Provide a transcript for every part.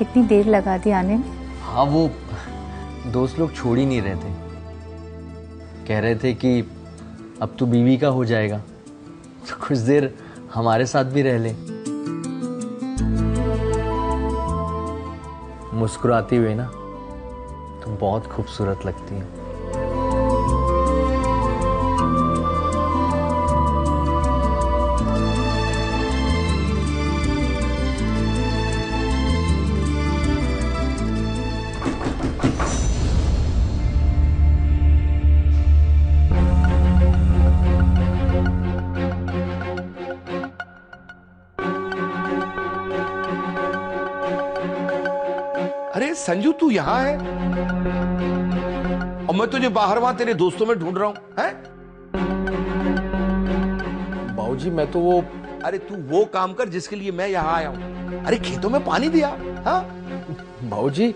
कितनी देर लगा दी आने में। हाँ, वो दोस्त लोग छोड़ ही नहीं रहे थे। कह रहे थे कि अब तू बीवी का हो जाएगा तो कुछ देर हमारे साथ भी रह ले। मुस्कुराती हुई ना, तुम बहुत खूबसूरत लगती है। अरे संजू, तू यहाँ है और मैं तुझे बाहर वहां तेरे दोस्तों में ढूंढ रहा हूं, हैं? बाबूजी, मैं तो वो अरे तू वो काम कर जिसके लिए मैं यहाँ आया हूं। अरे खेतों में पानी दिया। हाँ, बाबूजी,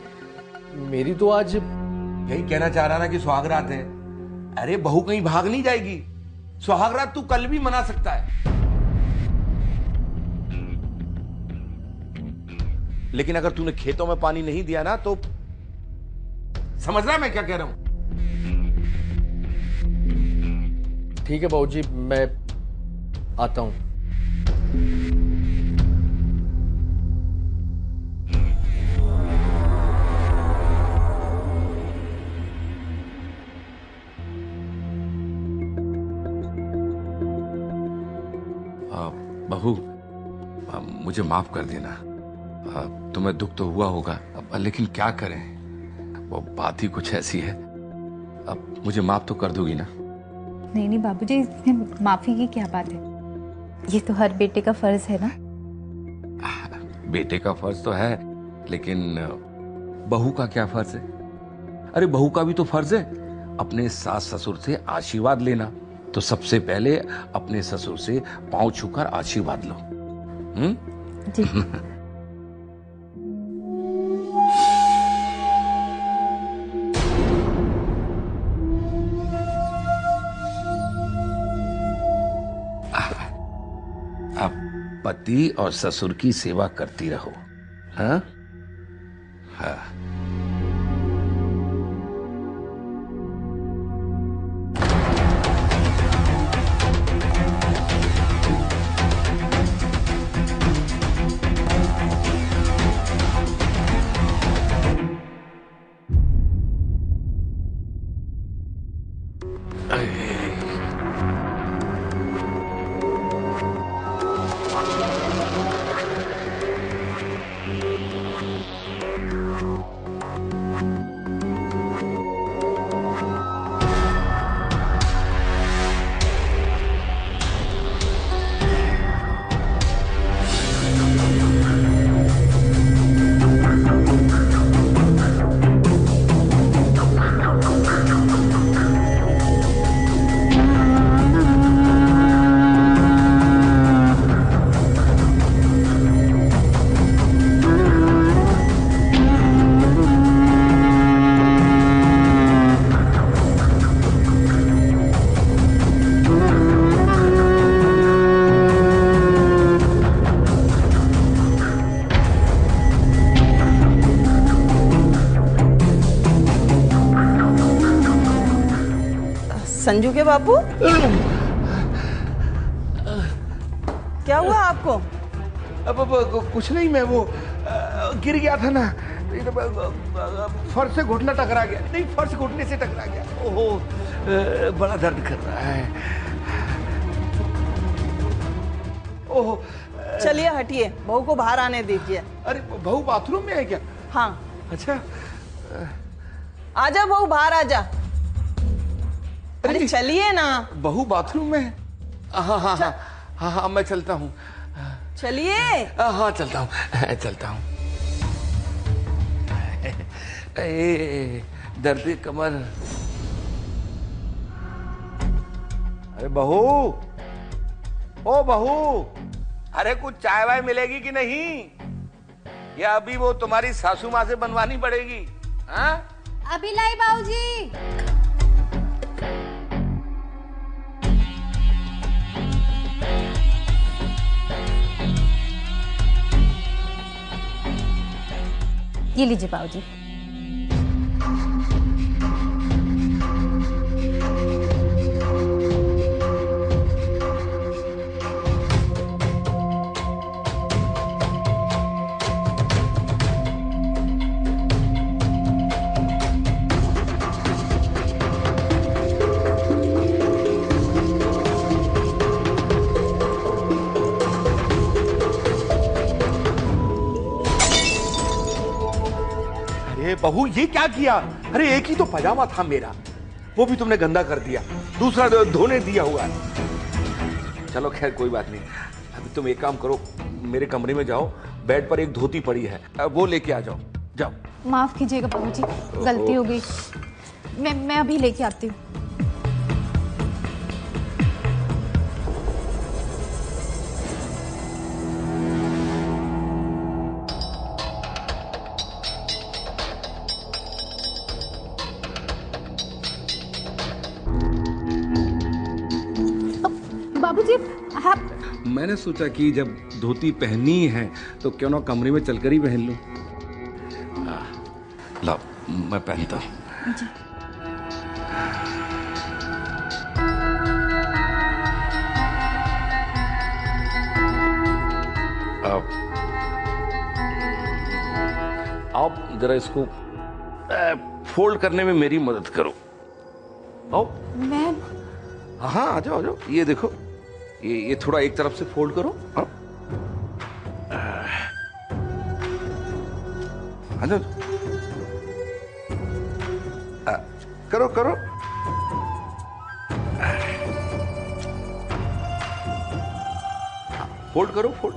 मेरी तो आज यही कहना चाह रहा ना कि सुहागरात है। अरे बहू कहीं भाग नहीं जाएगी। सुहागरात तू कल भी मना सकता है, लेकिन अगर तूने खेतों में पानी नहीं दिया ना तो समझ रहा है मैं क्या कह रहा हूं। ठीक है बाबूजी, मैं आता हूं। बहू, मुझे माफ कर देना। तुम्हें दुख तो हुआ होगा, लेकिन क्या करें, वो बात ही कुछ ऐसी है। अब मुझे माफ तो कर दोगी ना? नहीं नहीं बाबूजी, इसमें माफी की क्या बात है। ये तो हर बेटे का फर्ज है ना। बेटे का फर्ज तो है, लेकिन बहू का क्या फर्ज है? अरे बहू का भी तो फर्ज है अपने सास ससुर से आशीर्वाद लेना। तो सबसे पहले अपने ससुर से पांव छूकर आशीर्वाद लो। जी। पति और ससुर की सेवा करती रहो। हाँ हाँ। संजू के बापू, क्या हुआ आपको? अब कुछ नहीं, मैं वो गिर गया था ना, फर्श से घुटना टकरा गया। नहीं, फर्श घुटने से टकरा गया। ओहो, बड़ा दर्द कर रहा है। ओहो, चलिए हटिए, बहू को बाहर आने दीजिए। अरे बहू बाथरूम में है क्या? हाँ। अच्छा, आजा बहू, बाहर आजा। अरे चलिए ना। बहू बाथरूम में है? हाँ हाँ हाँ हाँ हाँ, मैं चलता हूँ। चलिए। हाँ चलता हूँ, चलता हूँ। दर्द कमर। अरे बहू, ओ बहू, अरे कुछ चाय वाय मिलेगी कि नहीं, या अभी वो तुम्हारी सासू माँ से बनवानी पड़ेगी? हाँ, अभी लाई बाबूजी। ये लीजिए बाबूजी। अरे बहू ये क्या किया? अरे एक ही तो पजामा था मेरा, वो भी तुमने गंदा कर दिया, दूसरा धोने दिया हुआ है। चलो खैर कोई बात नहीं, अभी तुम एक काम करो, मेरे कमरे में जाओ, बेड पर एक धोती पड़ी है, वो लेके आ जाओ। जाओ। माफ कीजिएगा बाबूजी, गलती हो गई। मैं अभी लेके आती हूँ। बाबूजी आप मैंने सोचा कि जब धोती पहनी है तो क्यों ना कमरे में चलकर ही पहन लूं। ला मैं पहनता हूं। आप जरा इसको फोल्ड करने में मेरी मदद करो। आओ। मैं हाँ आ जाओ। ये देखो, ये थोड़ा एक तरफ से फोल्ड करो। आ जाओ। करो। फोल्ड करो, फोल्ड।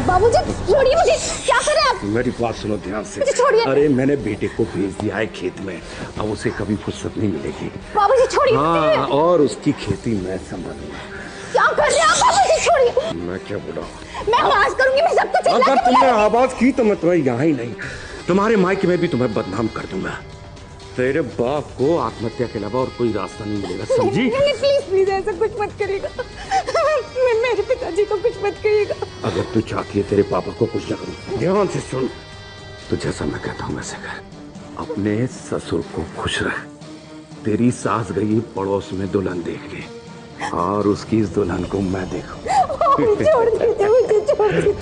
बाबूजी छोड़िए मुझे, क्या कर रहे हैं आप? मेरी बात सुनो ध्यान से। मुझे छोड़िए। अरे मैंने बेटे को भेज दिया है खेत में, अब उसे कभी फुर्सत नहीं मिलेगी। बाबूजी छोड़िए। हाँ, और उसकी खेती मैं संभालूंगा। क्या कर रहे हैं आप? बाबूजी छोड़िए। मैं क्या बोला? मैं आवाज करूंगी, मैं सबको चिल्ला अगर के तुमने बुलाऊंगी। आवाज की तो मैं तुम्हें यहाँ ही नहीं, तुम्हारे मायके में भी तुम्हें बदनाम कर दूंगा। तेरे बाप को आत्महत्या के अलावा और कोई रास्ता नहीं मिलेगा, समझी? नहीं प्लीज ऐसा कुछ मत करिएगा। मेरे पिताजी को कुछ मत करिएगा। अगर तू चाहती है तेरे पापा को कुछ न करूं, ध्यान से सुन। तो जैसा मैं कहता हूं वैसे कर। अपने ससुर को खुश रख। तेरी सास गई पड़ोस में दुल्हन देख के, और उसकी इस दुल्हन को मैं देखूं। छोड़ दीजिए मुझे, छोड़ दीजिए।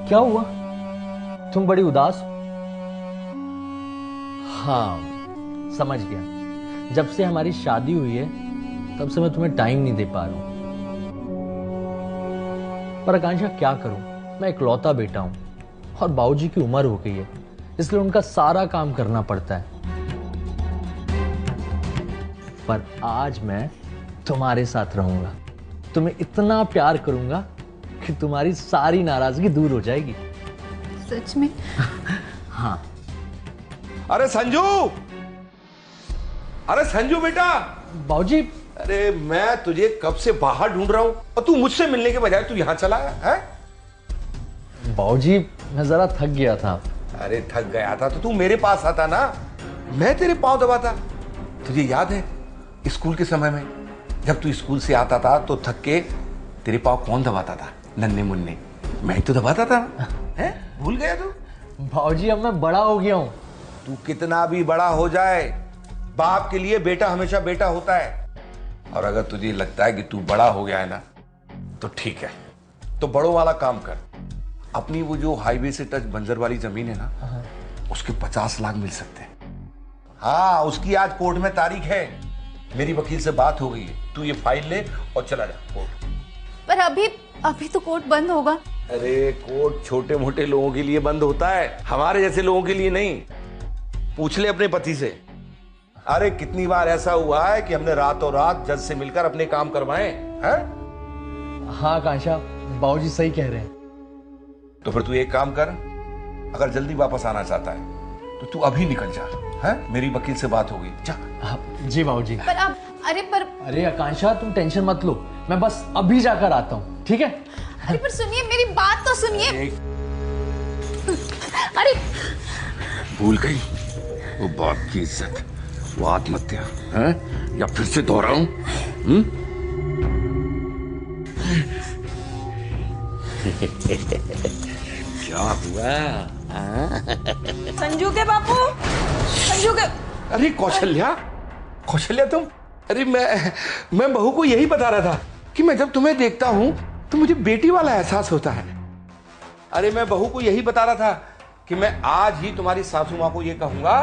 क्या हुआ? तुम बड़ी उदास हो? हाँ समझ गया, जब से हमारी शादी हुई है तब से मैं तुम्हें टाइम नहीं दे पा रहा हूं। पर आकांक्षा क्या करूं, मैं इकलौता बेटा हूं और बाबूजी की उम्र हो गई है, इसलिए उनका सारा काम करना पड़ता है। पर आज मैं तुम्हारे साथ रहूंगा, तुम्हें इतना प्यार करूंगा कि तुम्हारी सारी नाराजगी दूर हो जाएगी। सच में? हाँ। अरे संजू बेटा। बाबूजी। अरे मैं तुझे कब से बाहर ढूंढ रहा हूं और तू मुझसे मिलने के बजाय तू यहां चला आया है? बाबूजी मैं जरा थक गया था। अरे थक गया था तो तू मेरे पास आता ना, मैं तेरे पांव दबाता। तुझे याद है स्कूल के समय में जब तू स्कूल से आता था तो थक के तेरे पांव कौन दबाता था? नन्हे मुन्ने, मैं ही तो दबाता था। हैं? भूल गया तू? बाबूजी अब मैं बड़ा हो गया हूं। तू कितना भी बड़ा हो जाए, बाप के लिए बेटा हमेशा बेटा होता है। और अगर तुझे लगता है कि तू बड़ा हो गया है ना, तो ठीक है, तो बड़ों वाला काम कर। अपनी वो जो हाईवे से टच बंजर वाली जमीन है ना, उसके 50 लाख मिल सकते हैं। हाँ, उसकी आज कोर्ट में तारीख है। मेरी वकील से बात हो गई है, तू ये फाइल ले और चला जा कोर्ट। पर अभी तो कोर्ट बंद होगा। अरे कोर्ट छोटे मोटे लोगों के लिए बंद होता है, हमारे जैसे लोगों के लिए नहीं। पूछ ले अपने पति से। अरे कितनी बार ऐसा हुआ है कि हमने रातों रात जज से मिलकर अपने काम करवाए हैं? हाँ आकांक्षा, बाबूजी सही कह रहे हैं। तो फिर तू एक काम कर, अगर जल्दी वापस आना चाहता है तो तू अभी निकल जा। है, मेरी वकील से बात हो गई, जा। जी बाबूजी। पर अब अरे आकांक्षा तुम टेंशन मत लो, मैं बस अभी जाकर आता हूँ, ठीक है? अरे पर सुनिए, मेरी बात तो सुनिए। अरे भूल गई वो बाप की इज्जत, वो आत्महत्या है या फिर से दोहराऊं? क्या हुआ? संजू के बापू, संजू के। अरे कौशल्या तुम। अरे मैं बहू को यही बता रहा था कि मैं जब तुम्हें देखता हूं तो मुझे बेटी वाला एहसास होता है। अरे मैं बहू को यही बता रहा था कि मैं आज ही तुम्हारी सासू मां को यह कहूंगा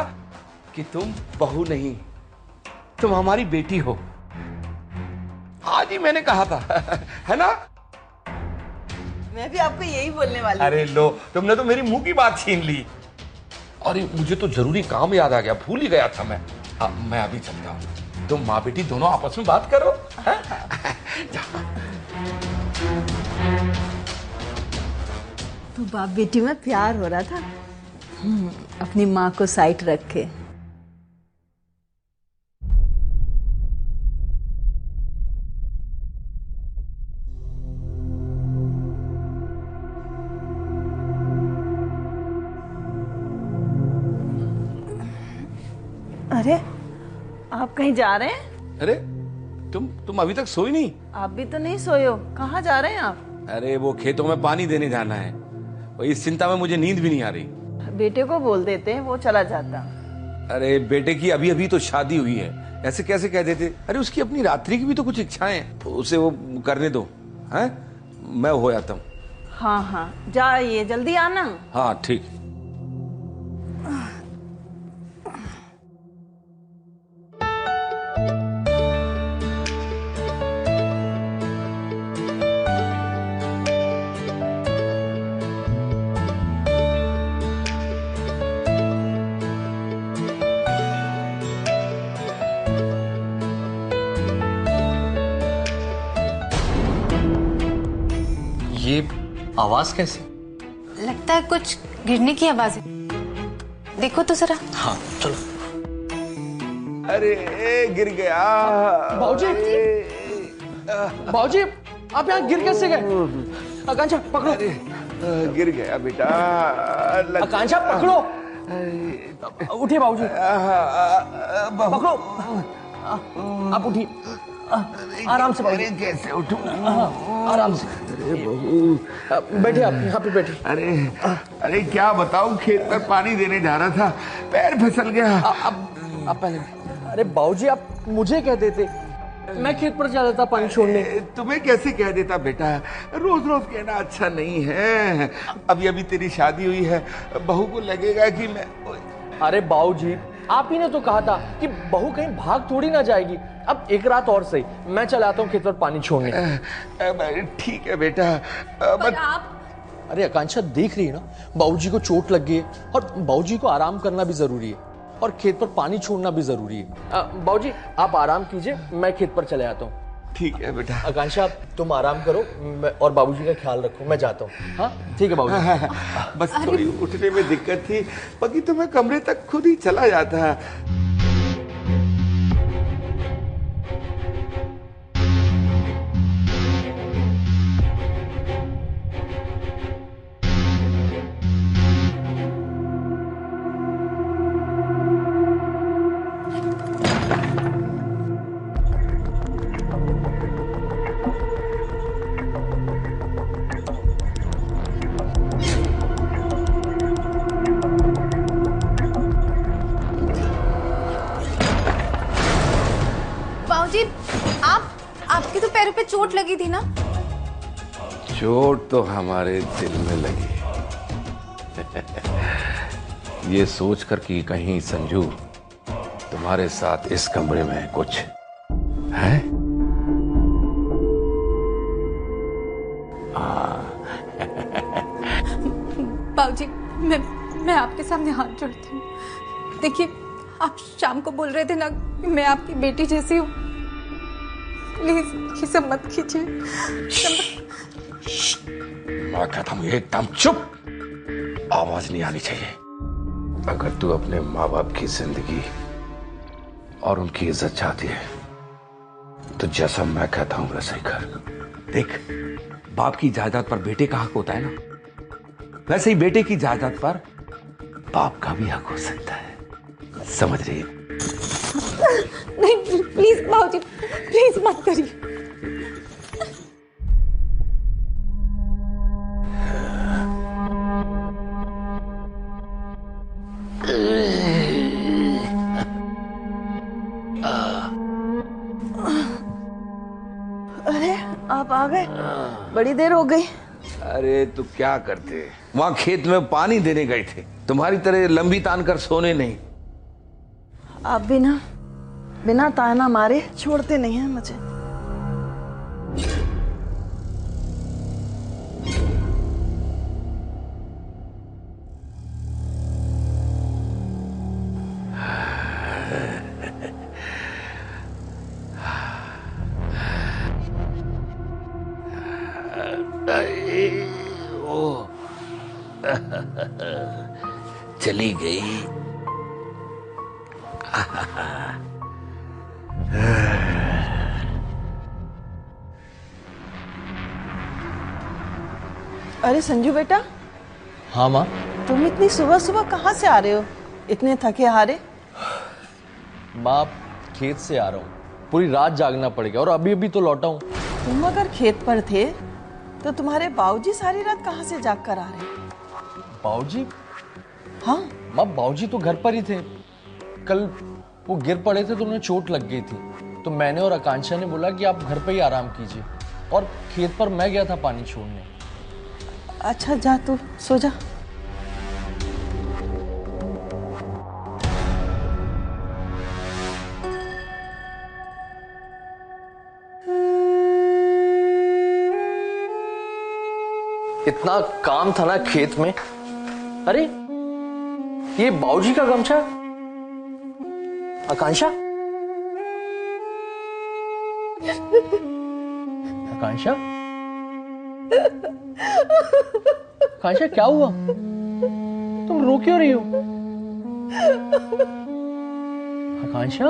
कि तुम बहू नहीं, तुम हमारी बेटी हो। आज ही मैंने कहा था है ना? मैं भी आपको यही बोलने वाली। अरे लो, तुमने तो मेरी मुंह की बात छीन ली। अरे मुझे तो जरूरी काम याद आ गया, भूल ही गया था मैं। मैं अभी चलता हूँ, तुम माँ बेटी दोनों आपस में बात करो। तो बाप बेटी में प्यार हो रहा था। अपनी माँ को साइड रख के। अरे आप कहीं जा रहे हैं? अरे तुम अभी तक सोई नहीं? आप भी तो नहीं सोए हो, कहाँ जा रहे हैं आप? अरे वो खेतों में पानी देने जाना है, और इस चिंता में मुझे नींद भी नहीं आ रही। बेटे को बोल देते हैं, वो चला जाता। अरे बेटे की अभी अभी तो शादी हुई है, ऐसे कैसे कह देते? अरे उसकी अपनी रात्रि की भी तो कुछ इच्छाएं हैं, तो उसे वो करने दो। हैं, मैं हो आता हूँ। हाँ हाँ जाइए, जल्दी आना। हाँ ठीक। ये आवाज कैसे? लगता है कुछ गिरने की आवाज है, देखो तो जरा। हाँ चलो। अरे गिर गया। बाबूजी, बाबूजी आप यहाँ गिर कैसे गए? आकांक्षा पकड़ो। गिर गया बेटा। आकांक्षा पकड़ो। उठिए बाबूजी, पकड़ो। आप उठिए, आराम से बाबूजी। कैसे उठूं? आराम से। अरे बहू, बैठिए, आप यहाँ पे बैठिए। अरे क्या बताऊं, खेत पर पानी देने जा रहा था, पैर फिसल गया। आप पहले। अरे बाबूजी आप मुझे कह देते, मैं खेत पर जा रहा था पानी छोड़ने। तुम्हें कैसे कह देता बेटा, रोज रोज कहना अच्छा नहीं है। अभी अभी तेरी शादी हुई है, बहू को लगेगा कि मैं। अरे बाबूजी आप ही ने तो कहा था कि बहू कहीं भाग थोड़ी ना जाएगी। अब एक रात और सही, मैं चला आता हूँ खेत पर पानी छोड़ने। ठीक है बेटा। पर आप। अरे आकांक्षा देख रही है ना, बाबूजी को चोट लग गई है और बाबूजी को आराम करना भी जरूरी है और खेत पर पानी छोड़ना भी जरूरी है। बाबूजी आप आराम कीजिए, मैं खेत पर चले आता हूँ। ठीक है बेटा। आकांक्षा तुम आराम करो और बाबूजी का ख्याल रखो, मैं जाता हूँ। हाँ ठीक है बाबूजी। बस थोड़ी उठने में दिक्कत थी, बाकी तो मैं कमरे तक खुद ही चला जाता। बाबूजी आपके तो पैरों पे चोट लगी थी ना? चोट तो हमारे दिल में लगी ये सोचकर कि कहीं संजू तुम्हारे साथ इस कमरे में कुछ है? बाबूजी, मैं आपके सामने हाथ जोड़ती हूँ। देखिए, आप शाम को बोल रहे थे ना कि मैं आपकी बेटी जैसी हूँ। प्लीज ये सब मत कीजिए। मैं कहता हूँ एकदम चुप, आवाज नहीं आनी चाहिए। अगर तू अपने माँ बाप की जिंदगी और उनकी इज्जत चाहती है तो जैसा मैं कहता हूं वैसा ही कर। देख, बाप की जायदाद पर बेटे का हक होता है ना, वैसे ही बेटे की जायदाद पर बाप का भी हक हो सकता है। समझ रही है? नहीं प्लीज बाबूजी, प्लीज मत करिए। अरे आप आ गए, बड़ी देर हो गई। अरे तू क्या करते, वहां खेत में पानी देने गए थे, तुम्हारी तरह लंबी तान कर सोने नहीं। आप भी ना बिना ताना मारे छोड़ते नहीं हैं मुझे। चली गई। अरे संजू बेटा, हाँ माँ। तुम इतनी सुबह सुबह कहाँ से आ रहे हो, इतने थके हारे? माँ, खेत से आ रहा हूँ, पूरी रात जागना पड़ गया और अभी अभी तो लौटा हूँ। तुम अगर खेत पर थे तो तुम्हारे बाबूजी सारी रात कहाँ से जाग कर आ रहे? बाबूजी? हाँ माँ, बाबूजी तो घर पर ही थे। कल वो गिर पड़े थे तो उन्हें चोट लग गई थी, तो मैंने और आकांक्षा ने बोला कि आप घर पे ही आराम कीजिए, और खेत पर मैं गया था पानी छोड़ने। अच्छा, जा तू सो जा। इतना काम था ना खेत में। अरे ये बाबूजी का गमछा। आकांक्षा, आकांक्षा, आकांक्षा, क्या हुआ? तुम रो क्यों रही हो? आकांक्षा,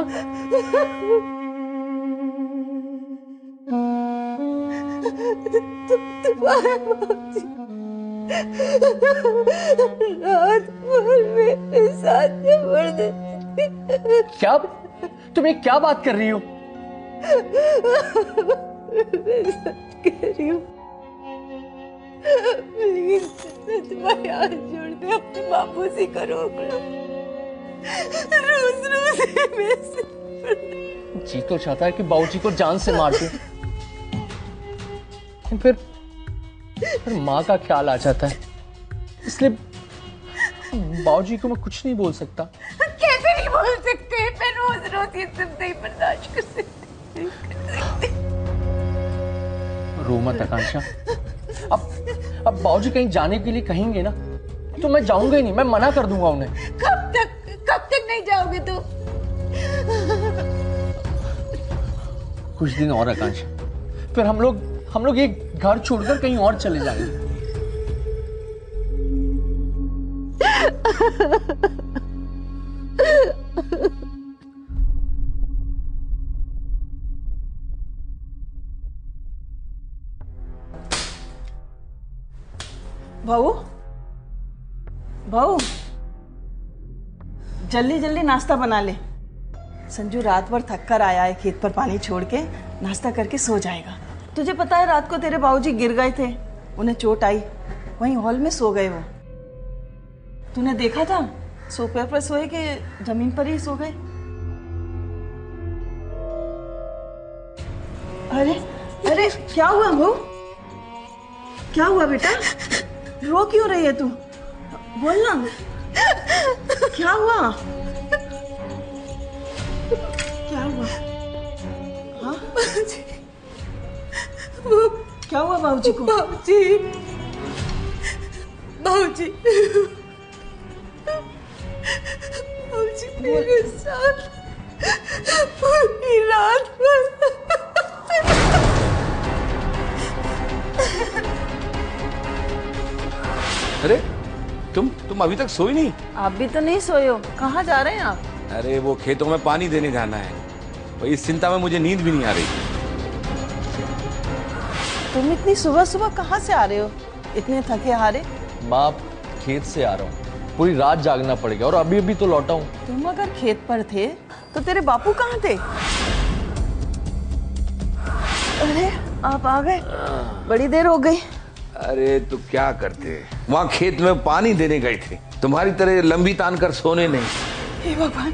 रात भर मेरे साथ जबरदस्ती। क्या? तुम ये क्या बात कर रही हो? मैं सच कह रही हूँ। प्लीज तुम्हारे हाथ जोड़ते अपने बापू से करो। रोज रोज जी तो चाहता है कि बाबूजी को जान से मार दूं, लेकिन फिर माँ का ख्याल आ जाता है, इसलिए बाबूजी को मैं कुछ नहीं बोल सकता। कैसे नहीं बोल सकते? मैं रोज रोज ये सब नहीं बर्दाश्त कर सकती। रो मत आकांक्षा। अब बाबूजी कहीं जाने के लिए कहेंगे ना तो मैं जाऊंगा ही नहीं, मैं मना कर दूंगा उन्हें। कब तक नहीं जाओगे तुम? कुछ दिन और आकांक्षा, फिर हम लोग ये घर छोड़कर कहीं और चले जाएंगे। बहू, बहू, जल्दी जल्दी नाश्ता बना ले। संजू रात भर थक कर आया है, खेत पर पानी छोड़ के नाश्ता करके सो जाएगा। तुझे पता है रात को तेरे बाबूजी गिर गए थे, उन्हें चोट आई, वहीं हॉल में सो गए वो। तूने देखा था सोफे पर सोए कि जमीन पर ही सो गए? अरे अरे क्या हुआ बहू, क्या हुआ बेटा? रो क्यों रही है तू? बोल ना, क्या हुआ? क्या हुआ? हाँ वो क्या हुआ बाबूजी को? बाबूजी बाबूजी बाबूजी मेरे साथ पूरी रात अरे तुम अभी तक सोई नहीं? आप भी तो नहीं सोए हो, कहाँ जा रहे हैं आप? अरे वो खेतों में पानी देने जाना है, और इस चिंता में मुझे नींद भी नहीं आ रही। तुम इतनी सुबह सुबह कहाँ से आ रहे हो, इतने थके हारे? माँ, खेत से आ रहा हूँ, पूरी रात जागना पड़ेगा और अभी अभी तो लौटा हूँ। तुम अगर खेत पर थे तो तेरे बापू कहाँ थे? अरे आप आ गए, बड़ी देर हो गई। अरे तो क्या करते, वहां खेत में पानी देने गए थे, तुम्हारी तरह लंबी तान कर सोने नहीं। हे भगवान,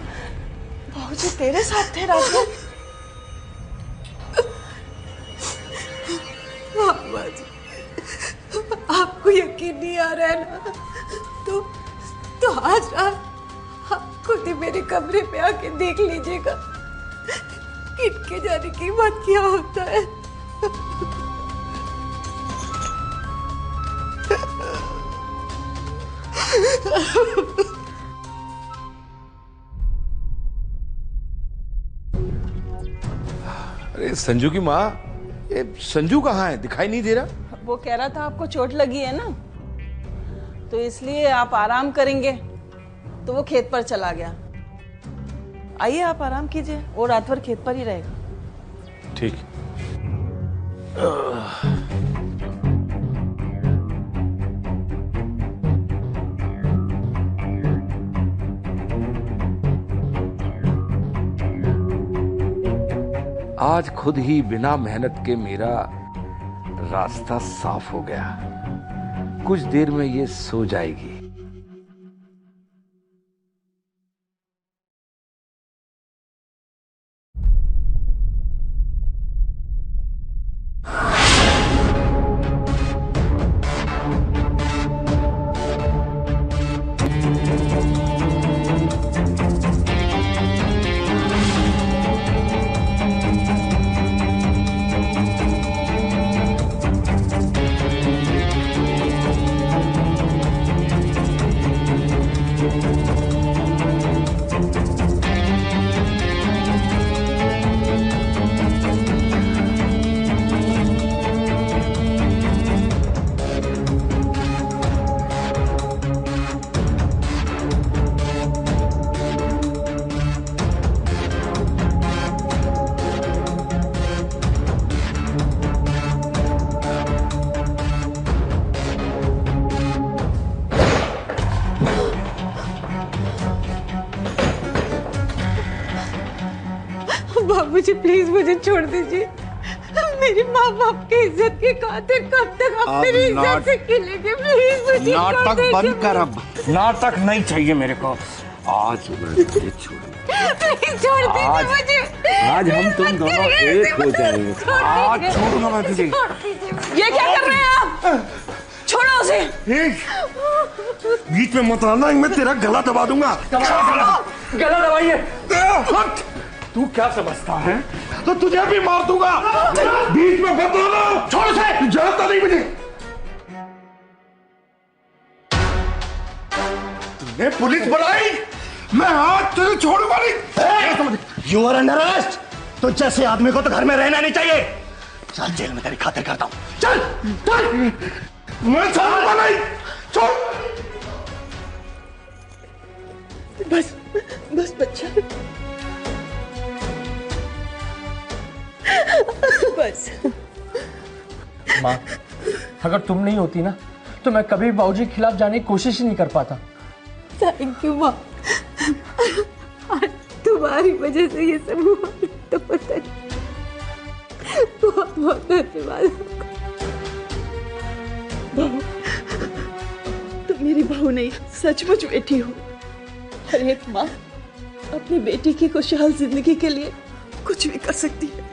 बाबूजी तेरे साथ थे रात में? आपको यकीन नहीं आ रहा है ना, तो आज रात आप खुद ही मेरे कमरे पे आके देख लीजिएगा इनके जाने की बात क्या होता है। अरे संजू की माँ, ये संजू कहाँ है, दिखाई नहीं दे रहा? वो कह रहा था आपको चोट लगी है ना, तो इसलिए आप आराम करेंगे, तो वो खेत पर चला गया। आइए आप आराम कीजिए, वो रात भर खेत पर ही रहेगा। ठीक। आज खुद ही बिना मेहनत के मेरा रास्ता साफ हो गया, कुछ देर में ये सो जाएगी। बाबूजी प्लीज मुझे छोड़ दीजिए, मेरी माँ बाप की इज्जत की खातिर कब तक आप मेरी इज्जत से खेलेंगे? प्लीज मुझे नाटक बंद कर, अब नाटक नहीं चाहिए मेरे को। आज मैं तुझे छोड़ूंगा, प्लीज छोड़ दीजिए मुझे। आज हम तुम दोनों एक हो जाएंगे। आज छोड़ूंगा मैं तुझे। ये क्या कर रहे हैं आप? छोड़ो उसे। बीच में मत आना, मैं तेरा गला दबा दूंगा। गला दबाइए। तू क्या समझता है, तो तुझे भी मार दूंगा। बीच में मत आना, छोड़ उसे, जानता नहीं मुझे। तुमने पुलिस बुलाई, मैं आज तुझे छोड़ूंगा नहीं। You are under arrest. तो जैसे आदमी को तो घर में रहना नहीं चाहिए। चल जेल में तेरी खातिर करता हूं। चल चल। मैं छोड़ूंगा नहीं, छोड़। बस बस बच्चा, बस। माँ, अगर तुम नहीं होती ना तो मैं कभी बाबूजी के खिलाफ जाने की कोशिश ही नहीं कर पाता। थैंक यू माँ, तुम्हारी वजह से ये सब हुआ तो पता नहीं। बहुत बहुत धन्यवाद। बहू, तुम मेरी बहू नहीं, सचमुच बेटी हो। हर एक माँ अपनी बेटी की खुशहाल जिंदगी के लिए कुछ भी कर सकती है।